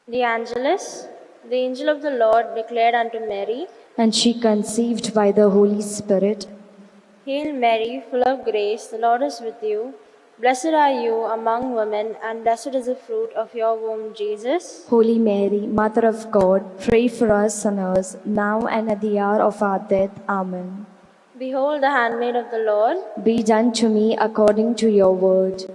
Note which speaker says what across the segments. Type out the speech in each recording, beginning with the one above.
Speaker 1: The Angelus. The angel of the Lord declared unto Mary,
Speaker 2: and she conceived by the Holy Spirit.
Speaker 1: Hail Mary, full of grace, the Lord is with you. Blessed are you among women, and blessed is the fruit of your womb, Jesus.
Speaker 2: Holy Mary, Mother of God, pray for us sinners, now and at the hour of our death. Amen.
Speaker 1: Behold the handmaid of the Lord.
Speaker 2: Be done to me according to your word.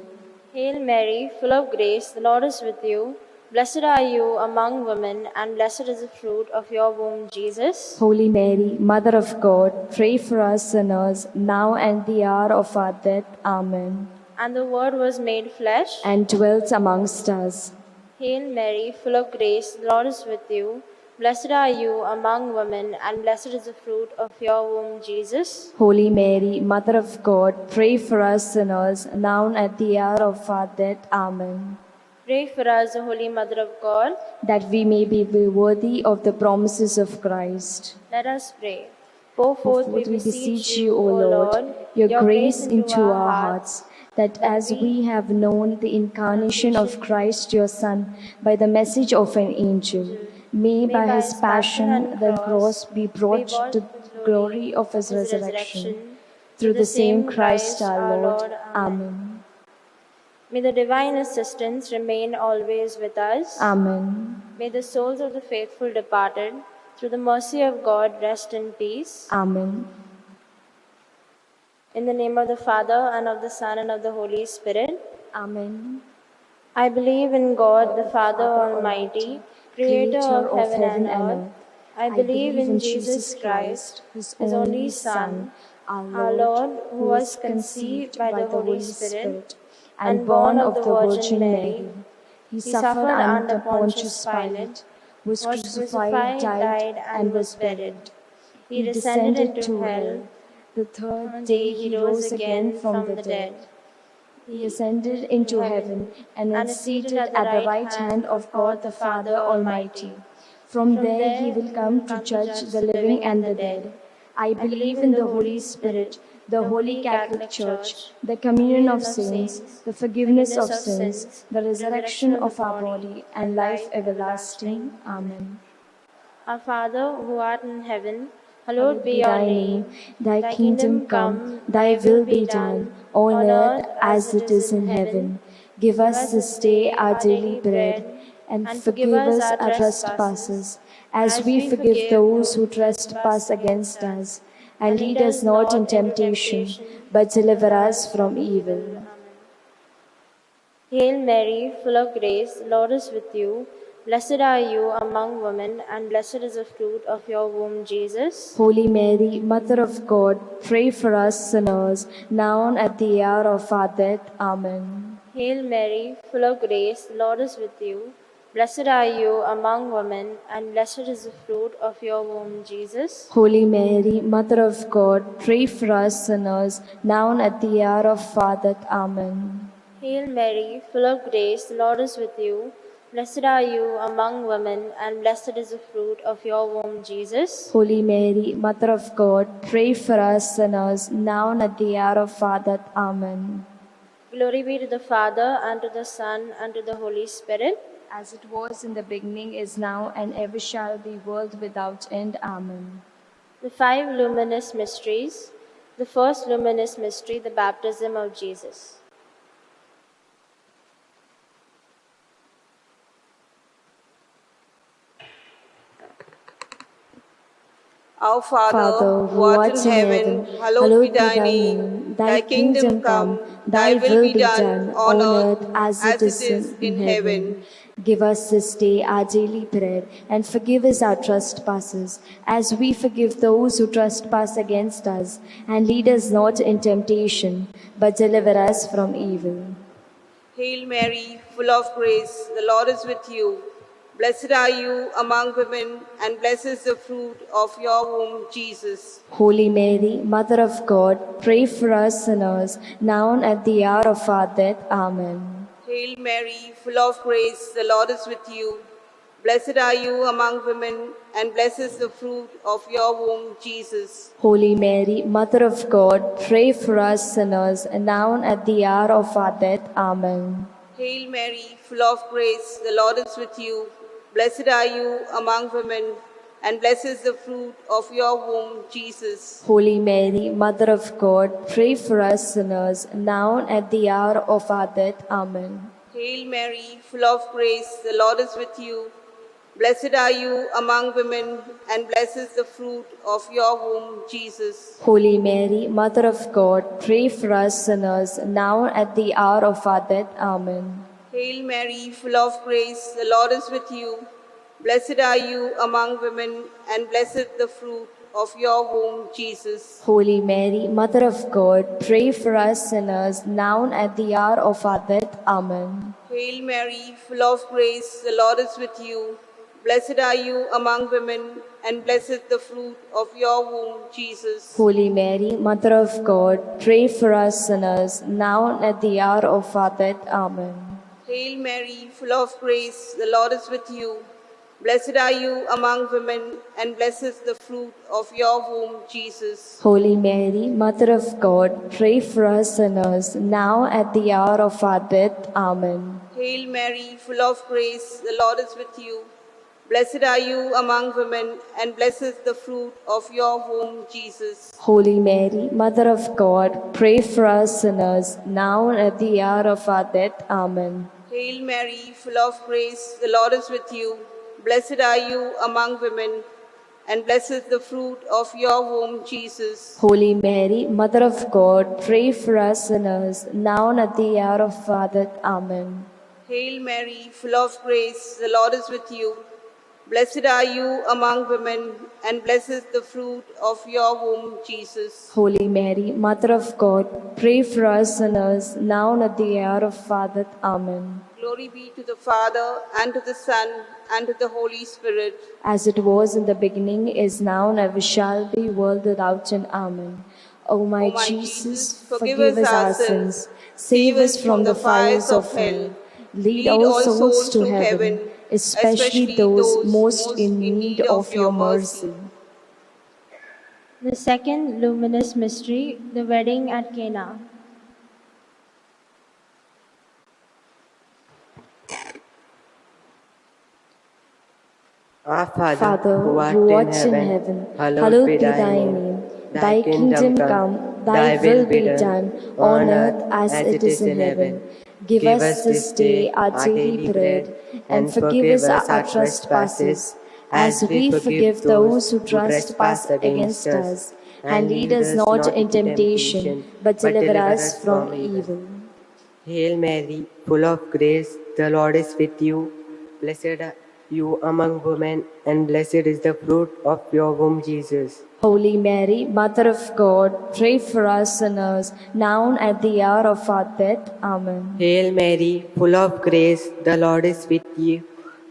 Speaker 1: Hail Mary, full of grace, the Lord is with you. Blessed are you among women, and blessed is the fruit of your womb, Jesus.
Speaker 2: Holy Mary, Mother of God, pray for us sinners, now and at the hour of our death. Amen.
Speaker 1: And the Word was made flesh,
Speaker 2: and dwelt amongst us.
Speaker 1: Hail Mary, full of grace, the Lord is with you. Blessed are you among women, and blessed is the fruit of your womb, Jesus.
Speaker 2: Holy Mary, Mother of God, pray for us sinners, now and at the hour of our death. Amen.
Speaker 1: Pray for us, O Holy Mother of God,
Speaker 2: that we may be worthy of the promises of Christ.
Speaker 1: Let us pray. Pour forth, we beseech you,
Speaker 2: O
Speaker 1: O Lord,
Speaker 2: your grace into our hearts, that as we have known the incarnation of Christ your Son by the message of an angel, may by his passion and the cross be brought to the glory of his resurrection. Through the same Christ our Lord. Amen.
Speaker 1: May the divine assistance remain always with us.
Speaker 2: Amen.
Speaker 1: May the souls of the faithful departed, through the mercy of God, rest in peace.
Speaker 2: Amen.
Speaker 1: In the name of the Father, and of the Son, and of the Holy Spirit.
Speaker 2: Amen.
Speaker 1: I believe in God, the Father Almighty, Creator of heaven and earth. I believe in Jesus Christ, His only Son, our Lord, who was conceived by the Holy Spirit and born of the Virgin Mary. He suffered under Pontius Pilate, was crucified, died, and was buried. He descended into hell.
Speaker 2: The third day he rose again from the dead. He ascended into heaven and is seated at the right hand of God the Father Almighty. From there he will come to judge the living and the dead. I believe in the Holy Spirit, the Holy Catholic Church, the communion of saints, the forgiveness of sins, the resurrection of our body, and life everlasting. Amen.
Speaker 1: Our Father, who art in heaven, hallowed be your name.
Speaker 2: Thy kingdom come, thy will be done, on earth as it is in heaven. Give us this day our daily bread, and forgive us our trespasses, as we forgive those who trespass against us. And lead us not in temptation, but deliver us from evil.
Speaker 1: Hail Mary, full of grace, the Lord is with you. Blessed are you among women, and blessed is the fruit of your womb, Jesus.
Speaker 2: Holy Mary, Mother of God, pray for us sinners, now and at the hour of our death. Amen.
Speaker 1: Hail Mary, full of grace, the Lord is with you. Blessed are you among women, and blessed is the fruit of your womb, Jesus.
Speaker 2: Holy Mary, Mother of God, pray for us sinners, now and at the hour of our death. Amen.
Speaker 1: Hail Mary, full of grace, the Lord is with you. Blessed are you among women, and blessed is the fruit of your womb, Jesus.
Speaker 2: Holy Mary, Mother of God, pray for us sinners, now and at the hour of our death. Amen.
Speaker 1: Glory be to the Father, and to the Son, and to the Holy Spirit.
Speaker 2: As it was in the beginning, is now, and ever shall be, world without end. Amen.
Speaker 1: The five luminous mysteries. The first luminous mystery, the baptism of Jesus.
Speaker 3: Our Father, who art in heaven, hallowed be thy name. Thy kingdom come, thy will be done on earth as it is in heaven.
Speaker 2: Give us this day our daily bread, and forgive us our trespasses, as we forgive those who trespass against us. And lead us not in temptation, but deliver us from evil.
Speaker 3: Hail Mary, full of grace, the Lord is with you. Blessed are you among women, and blessed is the fruit of your womb, Jesus.
Speaker 2: Holy Mary, Mother of God, pray for us sinners, now and at the hour of our death. Amen.
Speaker 3: Hail Mary, full of grace, the Lord is with you. Blessed are you among women, and blessed is the fruit of your womb, Jesus.
Speaker 2: Holy Mary, Mother of God, pray for us sinners, now and at the hour of our death. Amen.
Speaker 3: Hail Mary, full of grace, the Lord is with you. Blessed are you among women, and blessed is the fruit of your womb, Jesus.
Speaker 2: Holy Mary, Mother of God, pray for us sinners, now and at the hour of our death. Amen.
Speaker 3: Hail Mary, full of grace, the Lord is with you. Blessed are you among women, and blessed is the fruit of your womb, Jesus.
Speaker 2: Holy Mary, Mother of God, pray for us sinners, now and at the hour of our death. Amen.
Speaker 3: Hail Mary, full of grace, the Lord is with you. Blessed are you among women, and blessed is the fruit of your womb, Jesus.
Speaker 2: Holy Mary, Mother of God, pray for us sinners, now and at the hour of our death. Amen.
Speaker 3: Hail Mary, full of grace, the Lord is with you. Blessed are you among women, and blessed is the fruit of your womb, Jesus.
Speaker 2: Holy Mary, Mother of God, pray for us sinners, now and at the hour of our death. Amen.
Speaker 3: Hail Mary, full of grace, the Lord is with you. Blessed are you among women, and blessed is the fruit of your womb, Jesus.
Speaker 2: Holy Mary, Mother of God, pray for us sinners, now at the hour of our death. Amen.
Speaker 3: Hail Mary, full of grace, the Lord is with you. Blessed are you among women, and blessed is the fruit of your womb, Jesus.
Speaker 2: Holy Mary, Mother of God, pray for us sinners, now and at the hour of our death. Amen.
Speaker 3: Hail Mary, full of grace, the Lord is with you. Blessed are you among women, and blessed is the fruit of your womb, Jesus.
Speaker 2: Holy Mary, Mother of God, pray for us sinners, now and at the hour of our death. Amen.
Speaker 3: Hail Mary, full of grace, the Lord is with you. Blessed are you among women, and blessed is the fruit of your womb, Jesus.
Speaker 2: Holy Mary, Mother of God, pray for us sinners, now and at the hour of our death. Amen.
Speaker 3: Glory be to the Father, and to the Son, and to the Holy Spirit.
Speaker 2: As it was in the beginning, is now, and ever shall be, world without end. Amen. O my Jesus, forgive us our sins, save us from the fires of hell, lead all souls to heaven, especially those most in need of your mercy.
Speaker 1: The second luminous mystery, the wedding at Cana.
Speaker 4: Our
Speaker 2: Father, who art in heaven, hallowed be thy name. Thy kingdom come, thy will be done, on earth as it is in heaven. Give us this day our daily bread, and forgive us our trespasses, as we forgive those who trespass against us. And lead us not into temptation, but deliver us from evil.
Speaker 4: Hail Mary, full of grace, the Lord is with you. Blessed are you among women, and blessed is the fruit of your womb, Jesus.
Speaker 2: Holy Mary, Mother of God, pray for us sinners, now and at the hour of our death. Amen.
Speaker 4: Hail Mary, full of grace, the Lord is with you.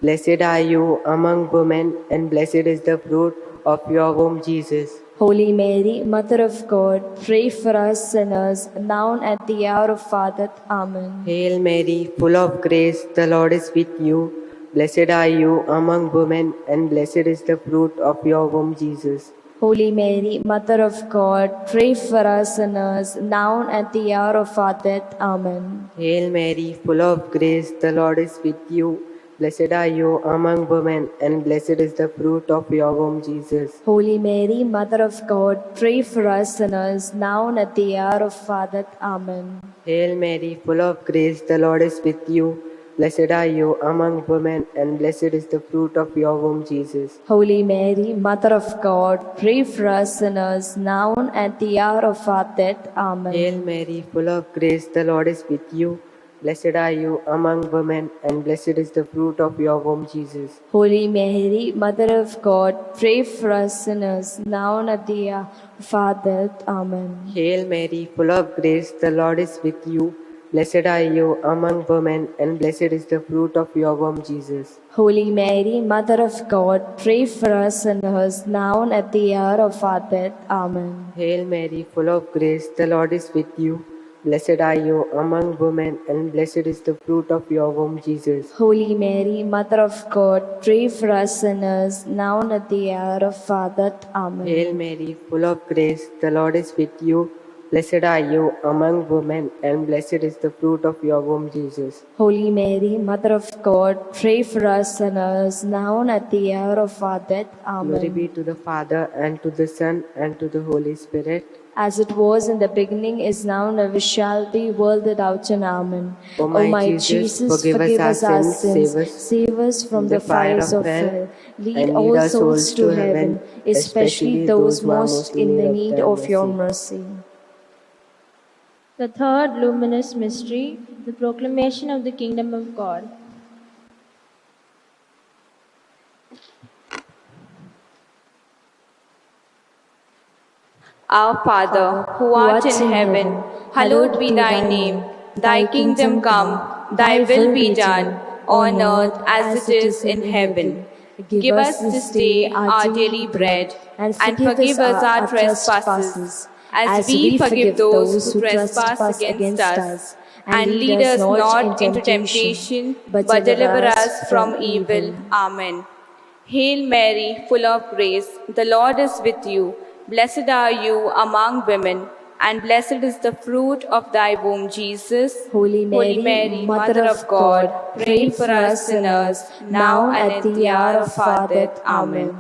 Speaker 4: Blessed are you among women, and blessed is the fruit of your womb, Jesus.
Speaker 2: Holy Mary, Mother of God, pray for us sinners, now and at the hour of our death. Amen.
Speaker 4: Hail Mary, full of grace, the Lord is with you. Blessed are you among women, and blessed is the fruit of your womb, Jesus.
Speaker 2: Holy Mary, Mother of God, pray for us sinners, now and at the hour of our death. Amen.
Speaker 4: Hail Mary, full of grace, the Lord is with you. Blessed are you among women, and blessed is the fruit of your womb, Jesus.
Speaker 2: Holy Mary, Mother of God, pray for us sinners, now and at the hour of our death. Amen.
Speaker 4: Hail Mary, full of grace, the Lord is with you. Blessed are you among women, and blessed is the fruit of your womb, Jesus.
Speaker 2: Holy Mary, Mother of God, pray for us sinners, now and at the hour of our death. Amen.
Speaker 4: Hail Mary, full of grace, the Lord is with you. Blessed are you among women, and blessed is the fruit of your womb, Jesus.
Speaker 2: Holy Mary, Mother of God, pray for us sinners, now and at the hour of our death. Amen.
Speaker 4: Hail Mary, full of grace, the Lord is with you. Blessed are you among women, and blessed is the fruit of your womb, Jesus.
Speaker 2: Holy Mary, Mother of God, pray for us sinners, now and at the hour of our death. Amen.
Speaker 4: Hail Mary, full of grace, the Lord is with you. Blessed are you among women, and blessed is the fruit of your womb, Jesus.
Speaker 2: Holy Mary, Mother of God, pray for us sinners, now and at the hour of our death. Amen.
Speaker 4: Hail Mary, full of grace, the Lord is with you. Blessed are you among women, and blessed is the fruit of your womb, Jesus.
Speaker 2: Holy Mary, Mother of God, pray for us sinners, now and at the hour of our death.
Speaker 4: Glory be
Speaker 2: Amen.
Speaker 4: to the Father, and to the Son, and to the Holy Spirit.
Speaker 2: As it was in the beginning, is now, never shall be, world without end. Amen.
Speaker 4: O my Jesus, forgive us our sins,
Speaker 2: Save us from the fires of hell. Lead
Speaker 4: and
Speaker 2: all souls to heaven, especially those most in the need of your mercy.
Speaker 1: The third luminous mystery, the proclamation of the kingdom of God.
Speaker 3: Our Father, who art in heaven, hallowed be thy name. Thy kingdom come, thy will be done, on earth as it is in heaven. Give us this day our daily bread, and forgive us our trespasses, as we forgive those who trespass against us. And lead us not into temptation, but deliver us from evil. Amen. Hail Mary, full of grace, the Lord is with you. Blessed are you among women, and blessed is the fruit of thy womb, Jesus.
Speaker 2: Holy Mary, Mother of God, pray for us sinners, now and at the hour of our death. Amen.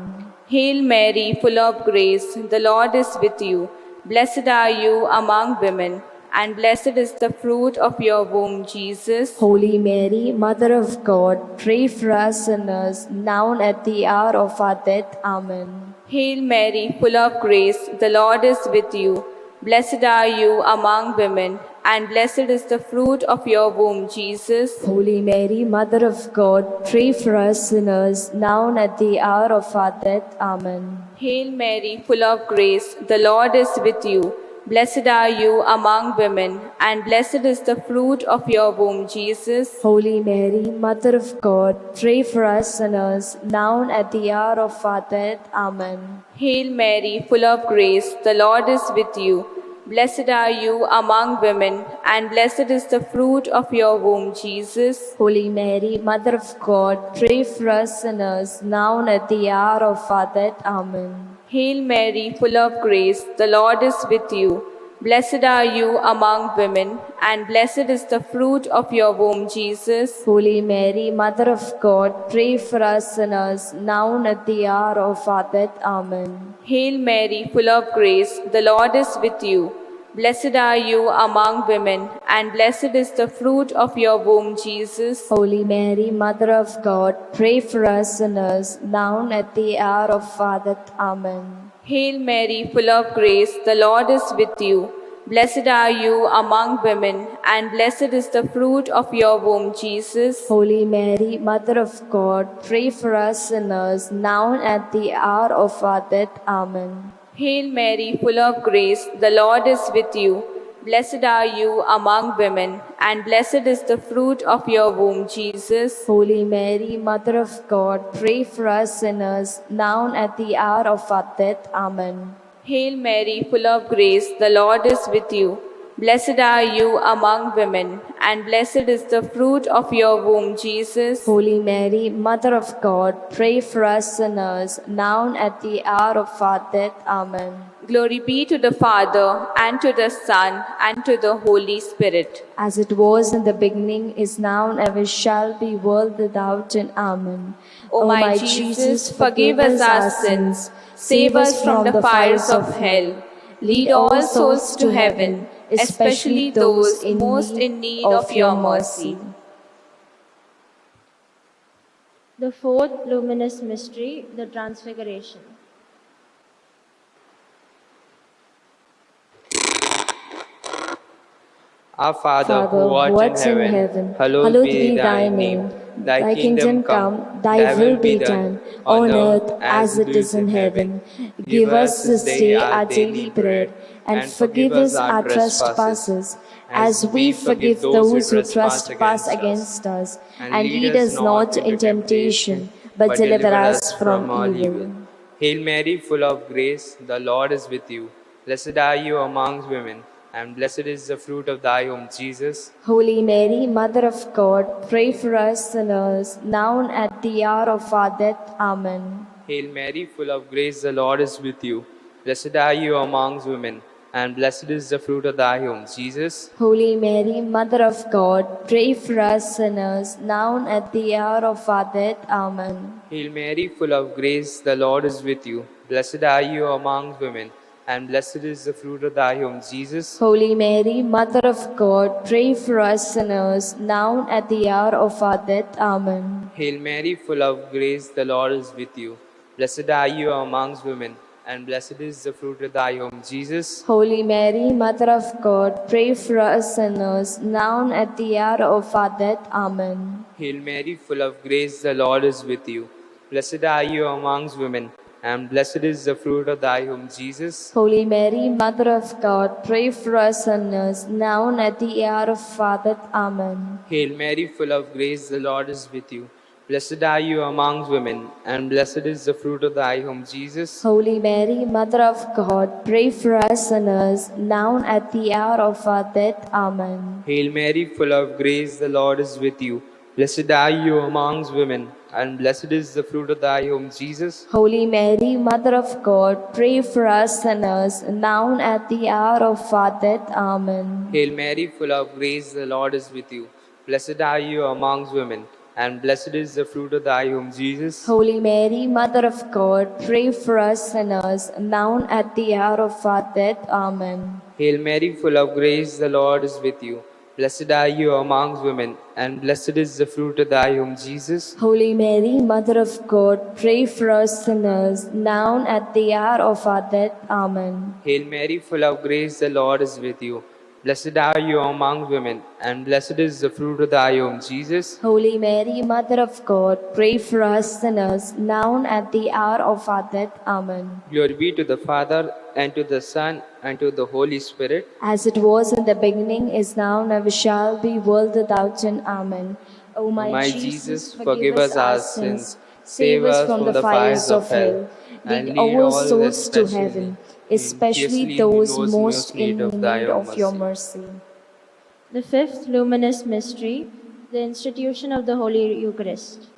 Speaker 3: Hail Mary, full of grace, the Lord is with you. Blessed are you among women, and blessed is the fruit of your womb, Jesus.
Speaker 2: Holy Mary, Mother of God, pray for us sinners, now and at the hour of our death. Amen.
Speaker 3: Hail Mary, full of grace, the Lord is with you. Blessed are you among women, and blessed is the fruit of your womb, Jesus.
Speaker 2: Holy Mary, Mother of God, pray for us sinners, now and at the hour of our death. Amen.
Speaker 3: Hail Mary, full of grace, the Lord is with you. Blessed are you among women, and blessed is the fruit of your womb, Jesus.
Speaker 2: Holy Mary, Mother of God, pray for us sinners, now and at the hour of our death. Amen.
Speaker 3: Hail Mary, full of grace, the Lord is with you. Blessed are you among women, and blessed is the fruit of your womb, Jesus.
Speaker 2: Holy Mary, Mother of God, pray for us sinners, now and at the hour of our death. Amen.
Speaker 3: Hail Mary, full of grace, the Lord is with you. Blessed are you among women, and blessed is the fruit of your womb, Jesus.
Speaker 2: Holy Mary, Mother of God, pray for us sinners, now and at the hour of our death. Amen.
Speaker 3: Hail Mary, full of grace, the Lord is with you. Blessed are you among women, and blessed is the fruit of your womb, Jesus.
Speaker 2: Holy Mary, Mother of God, pray for us sinners, now and at the hour of our death. Amen.
Speaker 3: Hail Mary, full of grace, the Lord is with you. Blessed are you among women, and blessed is the fruit of your womb, Jesus.
Speaker 2: Holy Mary, Mother of God, pray for us sinners, now and at the hour of our death. Amen.
Speaker 3: Hail Mary, full of grace, the Lord is with you. Blessed are you among women, and blessed is the fruit of your womb, Jesus.
Speaker 2: Holy Mary, Mother of God, pray for us sinners, now and at the hour of our death. Amen.
Speaker 3: Hail Mary, full of grace, the Lord is with you. Blessed are you among women, and blessed is the fruit of your womb, Jesus.
Speaker 2: Holy Mary, Mother of God, pray for us sinners, now and at the hour of our death. Amen.
Speaker 3: Glory be to the Father, and to the Son, and to the Holy Spirit.
Speaker 2: As it was in the beginning, is now, and ever shall be, world without end. Amen.
Speaker 3: O my Jesus, forgive us our sins, save us from the fires of hell, lead all souls to heaven, especially those most in need of your mercy.
Speaker 1: The fourth luminous mystery, the Transfiguration.
Speaker 5: Our Father, who art in heaven, hallowed be thy name. Thy kingdom come, thy will be done, on earth as it is in heaven. Give us this day our daily bread, and forgive us our trespasses, as we forgive those who trespass against us. And lead us not into temptation, but deliver us from evil.
Speaker 6: Hail Mary, full of grace, the Lord is with you. Blessed are you amongst women, and blessed is the fruit of thy womb, Jesus.
Speaker 2: Holy Mary, Mother of God, pray for us sinners, now and at the hour of our death. Amen.
Speaker 6: Hail Mary, full of grace, the Lord is with you. Blessed are you amongst women, and blessed is the fruit of thy womb, Jesus.
Speaker 2: Holy Mary, Mother of God, pray for us sinners, now and at the hour of our death. Amen.
Speaker 6: Hail Mary, full of grace, the Lord is with you. Blessed are you among women, and blessed is the fruit of thy womb, Jesus.
Speaker 2: Holy Mary, Mother of God, pray for us sinners, now and at the hour of our death. Amen.
Speaker 6: Hail Mary, full of grace, the Lord is with you. Blessed are you amongst women, and blessed is the fruit of thy womb, Jesus.
Speaker 2: Holy Mary, Mother of God, pray for us sinners, now and at the hour of our death. Amen.
Speaker 6: Hail Mary, full of grace, the Lord is with you. Blessed are you amongst women, and blessed is the fruit of thy womb, Jesus.
Speaker 2: Holy Mary, Mother of God, pray for us sinners, now and at the hour of our death. Amen.
Speaker 6: Hail Mary, full of grace, the Lord is with you. Blessed are you amongst women, and blessed is the fruit of thy womb, Jesus.
Speaker 2: Holy Mary, Mother of God, pray for us sinners, now and at the hour of our death. Amen.
Speaker 6: Hail Mary, full of grace, the Lord is with you. Blessed are you amongst women, and blessed is the fruit of thy womb, Jesus.
Speaker 2: Holy Mary, Mother of God, pray for us sinners, now and at the hour of our death. Amen.
Speaker 6: Hail Mary, full of grace, the Lord is with you. Blessed are you amongst women, and blessed is the fruit of thy womb, Jesus.
Speaker 2: Holy Mary, Mother of God, pray for us sinners, now and at the hour of our death. Amen.
Speaker 6: Hail Mary, full of grace, the Lord is with you. Blessed are you amongst women, and blessed is the fruit of thy womb, Jesus.
Speaker 2: Holy Mary, Mother of God, pray for us sinners, now and at the hour of our death. Amen.
Speaker 6: Hail Mary, full of grace, the Lord is with you. Blessed are you among women, and blessed is the fruit of thy womb, Jesus.
Speaker 2: Holy Mary, Mother of God, pray for us sinners, now and at the hour of our death. Amen.
Speaker 6: Glory be to the Father, and to the Son, and to the Holy Spirit.
Speaker 2: As it was in the beginning, is now, and ever shall be, world without end. Amen. O
Speaker 6: My Jesus, forgive us our sins, save us from the fires of hell, and
Speaker 2: lead
Speaker 6: lead
Speaker 2: all
Speaker 6: the
Speaker 2: souls to
Speaker 6: especially
Speaker 2: heaven, especially those most in need of your mercy.
Speaker 1: The fifth luminous mystery, the institution of the Holy Eucharist.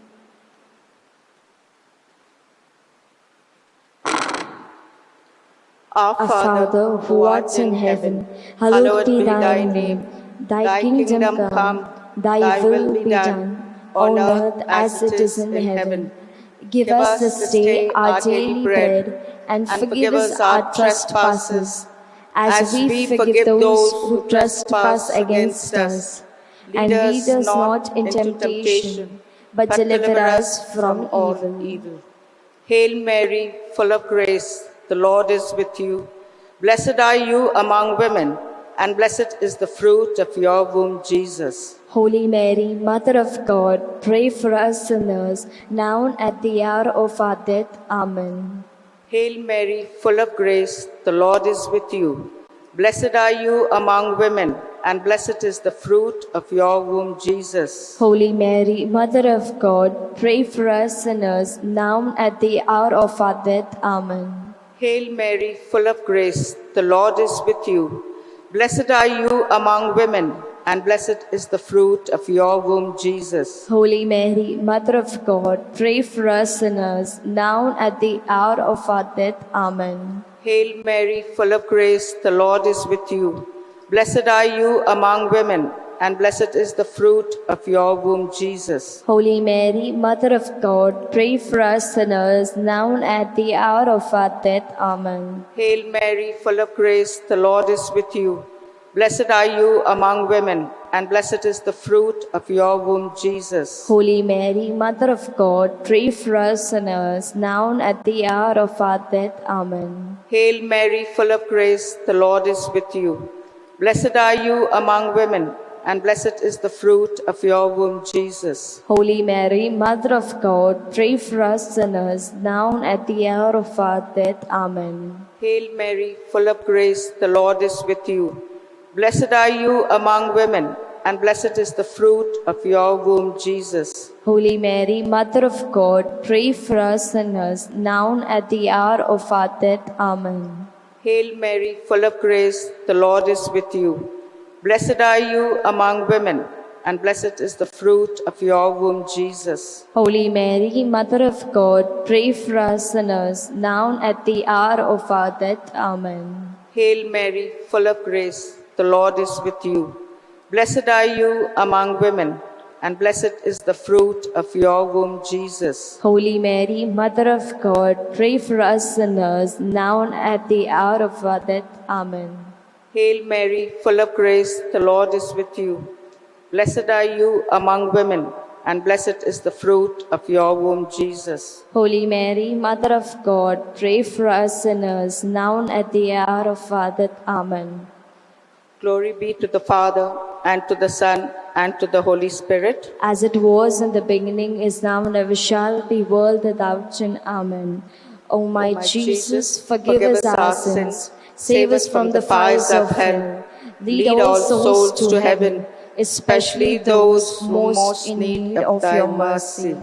Speaker 2: Our Father, who art in heaven, hallowed be thy name. Thy kingdom come, thy will be done, on earth as it is in heaven. Give us this day our daily bread, and forgive us our trespasses, as we forgive those who trespass against us. And lead us not into temptation, but deliver us from evil.
Speaker 7: Hail Mary, full of grace, the Lord is with you. Blessed are you among women, and blessed is the fruit of your womb, Jesus.
Speaker 2: Holy Mary, Mother of God, pray for us sinners, now and at the hour of our death. Amen.
Speaker 7: Hail Mary, full of grace, the Lord is with you. Blessed are you among women, and blessed is the fruit of your womb, Jesus.
Speaker 2: Holy Mary, Mother of God, pray for us sinners, now and at the hour of our death. Amen.
Speaker 7: Hail Mary, full of grace, the Lord is with you. Blessed are you among women, and blessed is the fruit of your womb, Jesus.
Speaker 2: Holy Mary, Mother of God, pray for us sinners, now and at the hour of our death. Amen.
Speaker 7: Hail Mary, full of grace, the Lord is with you. Blessed are you among women, and blessed is the fruit of your womb, Jesus.
Speaker 2: Holy Mary, Mother of God, pray for us sinners, now and at the hour of our death. Amen.
Speaker 7: Hail Mary, full of grace, the Lord is with you. Blessed are you among women, and blessed is the fruit of your womb, Jesus.
Speaker 2: Holy Mary, Mother of God, pray for us sinners, now and at the hour of our death. Amen.
Speaker 7: Hail Mary, full of grace, the Lord is with you. Blessed are you among women, and blessed is the fruit of your womb, Jesus.
Speaker 2: Holy Mary, Mother of God, pray for us sinners, now and at the hour of our death. Amen.
Speaker 7: Hail Mary, full of grace, the Lord is with you. Blessed are you among women, and blessed is the fruit of your womb, Jesus.
Speaker 2: Holy Mary, Mother of God, pray for us sinners, now and at the hour of our death. Amen.
Speaker 7: Hail Mary, full of grace, the Lord is with you. Blessed are you among women, and blessed is the fruit of your womb, Jesus.
Speaker 2: Holy Mary, Mother of God, pray for us sinners, now and at the hour of our death. Amen.
Speaker 7: Hail Mary, full of grace, the Lord is with you. Blessed are you among women, and blessed is the fruit of your womb, Jesus.
Speaker 2: Holy Mary, Mother of God, pray for us sinners, now and at the hour of our death. Amen.
Speaker 7: Hail Mary, full of grace, the Lord is with you. Blessed are you among women, and blessed is the fruit of your womb, Jesus.
Speaker 2: Holy Mary, Mother of God, pray for us sinners, now and at the hour of our death. Amen.
Speaker 7: Glory be to the Father, and to the Son, and to the Holy Spirit.
Speaker 2: As it was in the beginning, is now, and ever shall be, world without end. Amen. O my Jesus, forgive us our sins, save us from the fires of hell, lead all souls to heaven, especially those most in need of your mercy.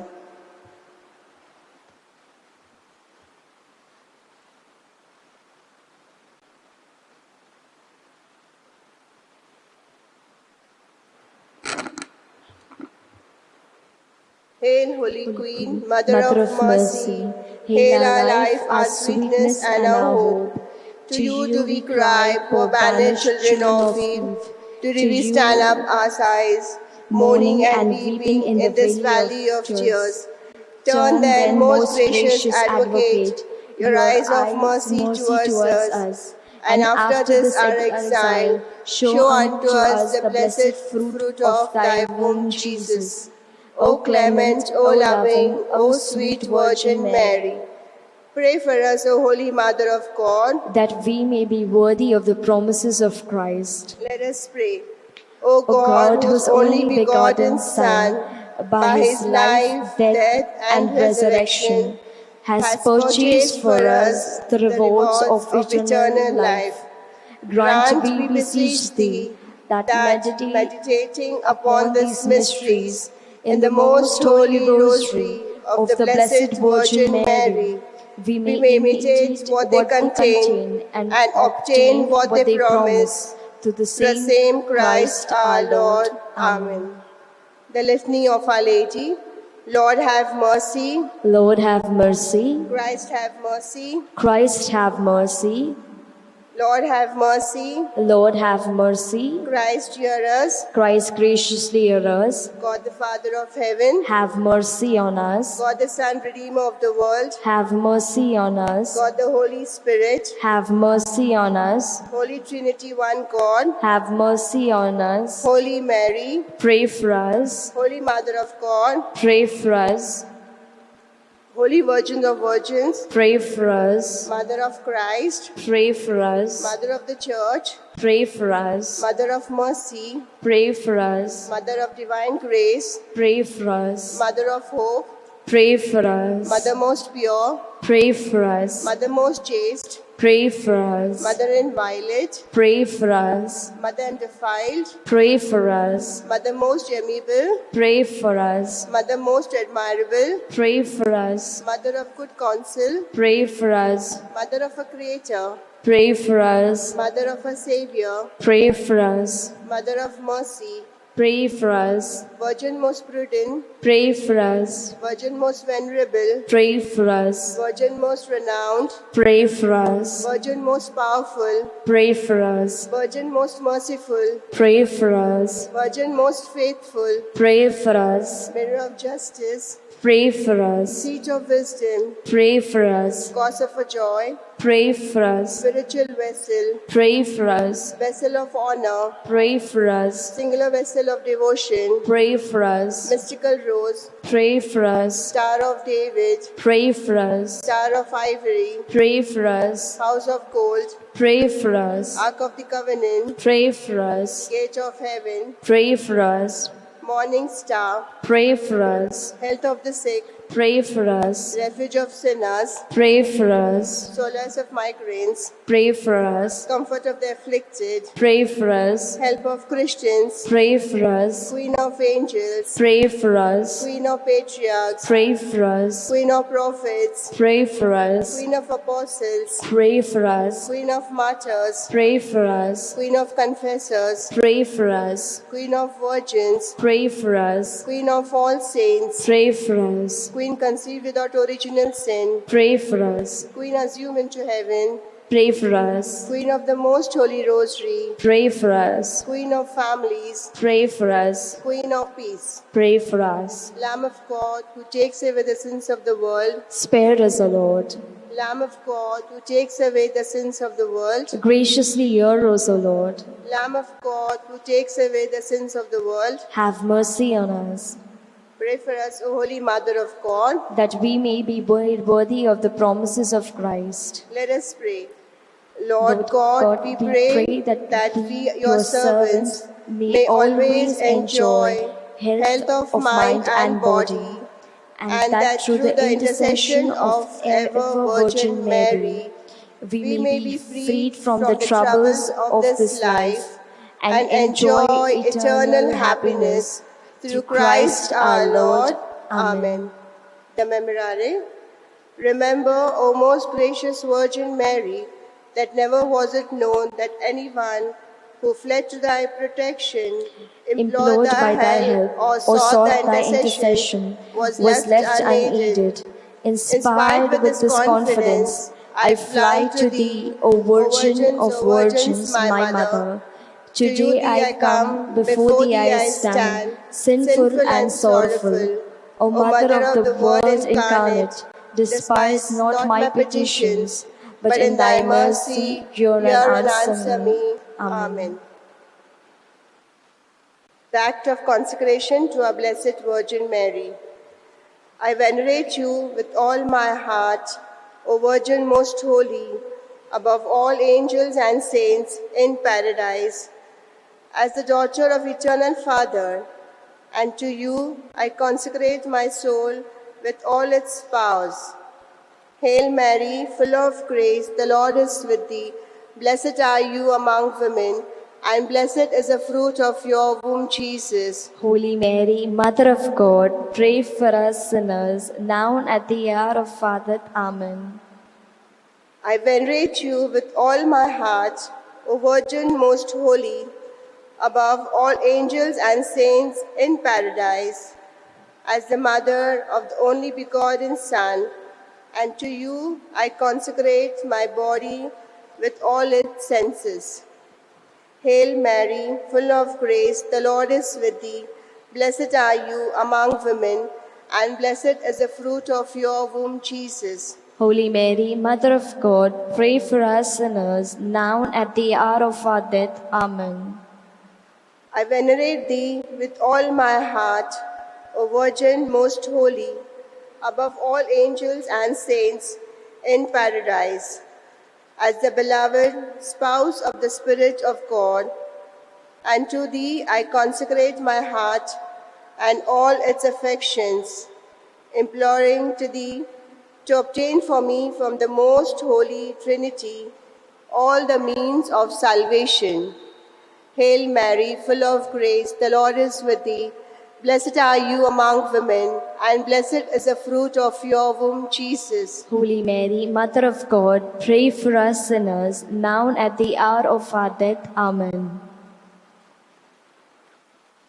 Speaker 8: Hail, Holy Queen, Mother of Mercy. Hail our life, our sweetness, and our hope. To you do we cry, poor banished children of Eve. To thee we stand up our sighs, mourning and weeping in this valley of tears. Turn then, most gracious Advocate, your eyes of mercy towards us, and after this our exile, show unto us the blessed fruit of thy womb, Jesus. O clement, O loving, O sweet Virgin Mary, pray for us, O Holy Mother of God,
Speaker 2: that we may be worthy of the promises of Christ.
Speaker 8: Let us pray. O God, whose only begotten Son, by his life, death, and resurrection, has purchased for us the rewards of eternal life, grant, we beseech thee, that meditating upon these mysteries in the most holy rosary of the Blessed Virgin Mary, we may imitate what they contain and obtain what they promise, through the same Christ our Lord. Amen. The Litany of Our Lady. Lord, have mercy.
Speaker 2: Lord, have mercy.
Speaker 8: Christ, have mercy.
Speaker 2: Christ, have mercy.
Speaker 8: Lord, have mercy.
Speaker 2: Lord, have mercy.
Speaker 8: Christ, hear us.
Speaker 2: Christ, graciously hear us.
Speaker 8: God, the Father of heaven,
Speaker 2: Have mercy on us.
Speaker 8: God, the Son, Redeemer of the world,
Speaker 2: Have mercy on us.
Speaker 8: God, the Holy Spirit,
Speaker 2: Have mercy on us.
Speaker 8: Holy Trinity, one God,
Speaker 2: Have mercy on us.
Speaker 8: Holy Mary,
Speaker 2: Pray for us.
Speaker 8: Holy Mother of God,
Speaker 2: Pray for us.
Speaker 8: Holy Virgin of Virgins,
Speaker 2: Pray for us.
Speaker 8: Mother of Christ,
Speaker 2: Pray for us.
Speaker 8: Mother of the Church,
Speaker 2: Pray for us.
Speaker 8: Mother of Mercy,
Speaker 2: Pray for us.
Speaker 8: Mother of Divine Grace,
Speaker 2: Pray for us.
Speaker 8: Mother of Hope,
Speaker 2: Pray for us.
Speaker 8: Mother most pure,
Speaker 2: Pray for us.
Speaker 8: Mother most chaste,
Speaker 2: Pray for us.
Speaker 8: Mother inviolate,
Speaker 2: Pray for us.
Speaker 8: Mother undefiled,
Speaker 2: Pray for us.
Speaker 8: Mother most amiable,
Speaker 2: Pray for us.
Speaker 8: Mother most admirable,
Speaker 2: Pray for us.
Speaker 8: Mother of good counsel,
Speaker 2: Pray for us.
Speaker 8: Mother of a Creator,
Speaker 2: Pray for us.
Speaker 8: Mother of a Savior,
Speaker 2: Pray for us.
Speaker 8: Mother of mercy,
Speaker 2: Pray for us.
Speaker 8: Virgin most prudent,
Speaker 2: Pray for us.
Speaker 8: Virgin most venerable,
Speaker 2: Pray for us.
Speaker 8: Virgin most renowned,
Speaker 2: Pray for us.
Speaker 8: Virgin most powerful,
Speaker 2: Pray for us.
Speaker 8: Virgin most merciful,
Speaker 2: Pray for us.
Speaker 8: Virgin most faithful,
Speaker 2: Pray for us.
Speaker 8: Mirror of justice,
Speaker 2: Pray for us.
Speaker 8: Seat of wisdom,
Speaker 2: Pray for us.
Speaker 8: Cause of a joy,
Speaker 2: Pray for us.
Speaker 8: Spiritual vessel,
Speaker 2: Pray for us.
Speaker 8: Vessel of honor,
Speaker 2: Pray for us.
Speaker 8: Singular vessel of devotion,
Speaker 2: Pray for us.
Speaker 8: Mystical rose,
Speaker 2: Pray for us.
Speaker 8: Star of David,
Speaker 2: Pray for us.
Speaker 8: Star of ivory,
Speaker 2: Pray for us.
Speaker 8: House of gold,
Speaker 2: Pray for us.
Speaker 8: Ark of the covenant,
Speaker 2: Pray for us.
Speaker 8: Gate of heaven,
Speaker 2: Pray for us.
Speaker 8: Morning star,
Speaker 2: Pray for us.
Speaker 8: Health of the sick,
Speaker 2: Pray for us.
Speaker 8: Refuge of sinners,
Speaker 2: Pray for us.
Speaker 8: Solace of migrants,
Speaker 2: Pray for us.
Speaker 8: Comfort of the afflicted,
Speaker 2: Pray for us.
Speaker 8: Help of Christians,
Speaker 2: Pray for us.
Speaker 8: Queen of angels,
Speaker 2: Pray for us.
Speaker 8: Queen of patriarchs,
Speaker 2: Pray for us.
Speaker 8: Queen of prophets,
Speaker 2: Pray for us.
Speaker 8: Queen of apostles,
Speaker 2: Pray for us.
Speaker 8: Queen of martyrs,
Speaker 2: Pray for us.
Speaker 8: Queen of confessors,
Speaker 2: Pray for us.
Speaker 8: Queen of virgins,
Speaker 2: Pray for us.
Speaker 8: Queen of all saints,
Speaker 2: Pray for us.
Speaker 8: Queen conceived without original sin,
Speaker 2: Pray for us.
Speaker 8: Queen assumed into heaven,
Speaker 2: pray for us.
Speaker 8: Queen of the Most Holy Rosary,
Speaker 2: Pray for us.
Speaker 8: Queen of Families,
Speaker 2: Pray for us.
Speaker 8: Queen of Peace,
Speaker 2: Pray for us.
Speaker 8: Lamb of God, who takes away the sins of the world,
Speaker 2: Spare us, O Lord.
Speaker 8: Lamb of God, who takes away the sins of the world,
Speaker 2: Graciously hear us, O Lord.
Speaker 8: Lamb of God, who takes away the sins of the world,
Speaker 2: Have mercy on us,
Speaker 8: pray for us, O Holy Mother of God.
Speaker 2: that we may be made worthy of the promises of Christ.
Speaker 8: Let us pray. Lord God, we pray that we, your servants, may always enjoy health of mind and body, and that through the intercession of ever Virgin Mary,
Speaker 2: we may be freed from the troubles of this life and enjoy eternal happiness
Speaker 8: through Christ our Lord. Amen. The Memorare. Remember, O most gracious Virgin Mary, that never was it known that anyone who fled to thy protection,
Speaker 2: implored by thy help, or sought thy intercession, was left unaided. Inspired with this confidence, I fly to thee, O Virgin of Virgins, my Mother. Today I come, before thee I stand, sinful and sorrowful. O Mother of the Word incarnate, despise not my petitions, but in thy mercy hear and answer me. Amen.
Speaker 8: The act of consecration to our Blessed Virgin Mary. I venerate you with all my heart, O Virgin most holy, above all angels and saints in paradise. As the daughter of Eternal Father, and to you I consecrate my soul with all its powers. Hail Mary, full of grace, the Lord is with thee. Blessed are you among women, and blessed is the fruit of your womb, Jesus.
Speaker 2: Holy Mary, Mother of God, pray for us sinners, now and at the hour of our death. Amen.
Speaker 8: I venerate you with all my heart, O Virgin most holy, above all angels and saints in paradise. As the mother of the only begotten Son, and to you I consecrate my body with all its senses. Hail Mary, full of grace, the Lord is with thee. Blessed are you among women, and blessed is the fruit of your womb, Jesus.
Speaker 2: Holy Mary, Mother of God, pray for us sinners, now and at the hour of our death. Amen.
Speaker 8: I venerate thee with all my heart, O Virgin most holy, above all angels and saints in paradise. As the beloved spouse of the Spirit of God, and to thee I consecrate my heart and all its affections, imploring to thee to obtain for me from the most holy Trinity all the means of salvation. Hail Mary, full of grace, the Lord is with thee. Blessed are you among women, and blessed is the fruit of your womb, Jesus.
Speaker 2: Holy Mary, Mother of God, pray for us sinners, now and at the hour of our death. Amen.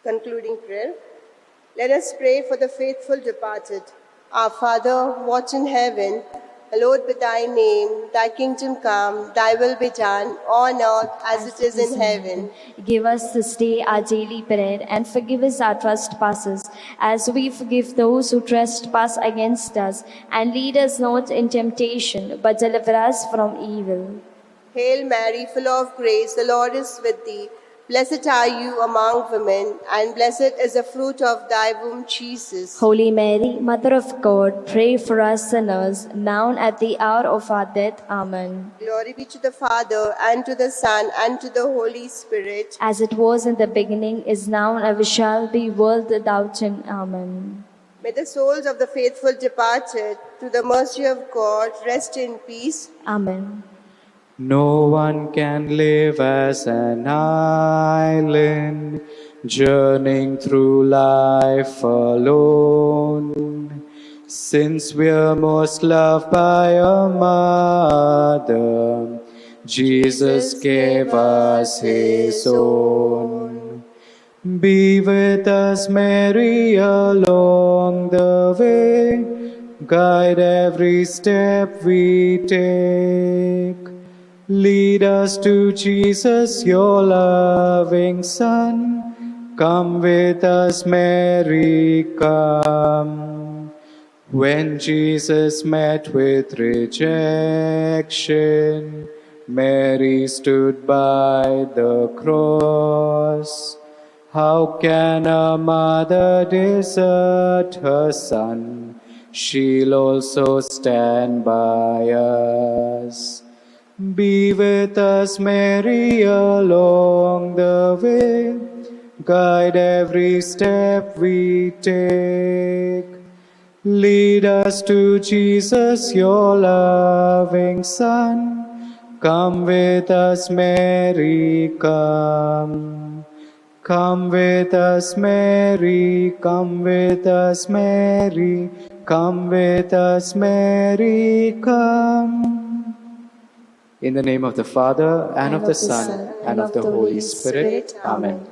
Speaker 8: Concluding prayer. Let us pray for the faithful departed. Our Father, who art in heaven, hallowed be thy name. Thy kingdom come, thy will be done, on earth as it is in heaven.
Speaker 2: Give us this day our daily bread, and forgive us our trespasses, as we forgive those who trespass against us. And lead us not in temptation, but deliver us from evil.
Speaker 8: Hail Mary, full of grace, the Lord is with thee. Blessed are you among women, and blessed is the fruit of thy womb, Jesus.
Speaker 2: Holy Mary, Mother of God, pray for us sinners, now and at the hour of our death. Amen.
Speaker 8: Glory be to the Father, and to the Son, and to the Holy Spirit.
Speaker 2: As it was in the beginning, is now, and ever shall be, world without end. Amen.
Speaker 8: May the souls of the faithful departed, through the mercy of God, rest in peace.
Speaker 2: Amen.
Speaker 5: No one can live as an island, journeying through life alone. Since we're most loved by a mother, Jesus gave us his own. Be with us, Mary, along the way. Guide every step we take. Lead us to Jesus, your loving Son. Come with us, Mary, come. When Jesus met with rejection, Mary stood by the cross. How can a mother desert her son? She'll also stand by us. Be with us, Mary, along the way. Guide every step we take. Lead us to Jesus, your loving Son. Come with us, Mary, come. Come with us, Mary, come with us, Mary, come with us, Mary, come. In the name of the Father, and of the Son, and of the Holy Spirit. Amen.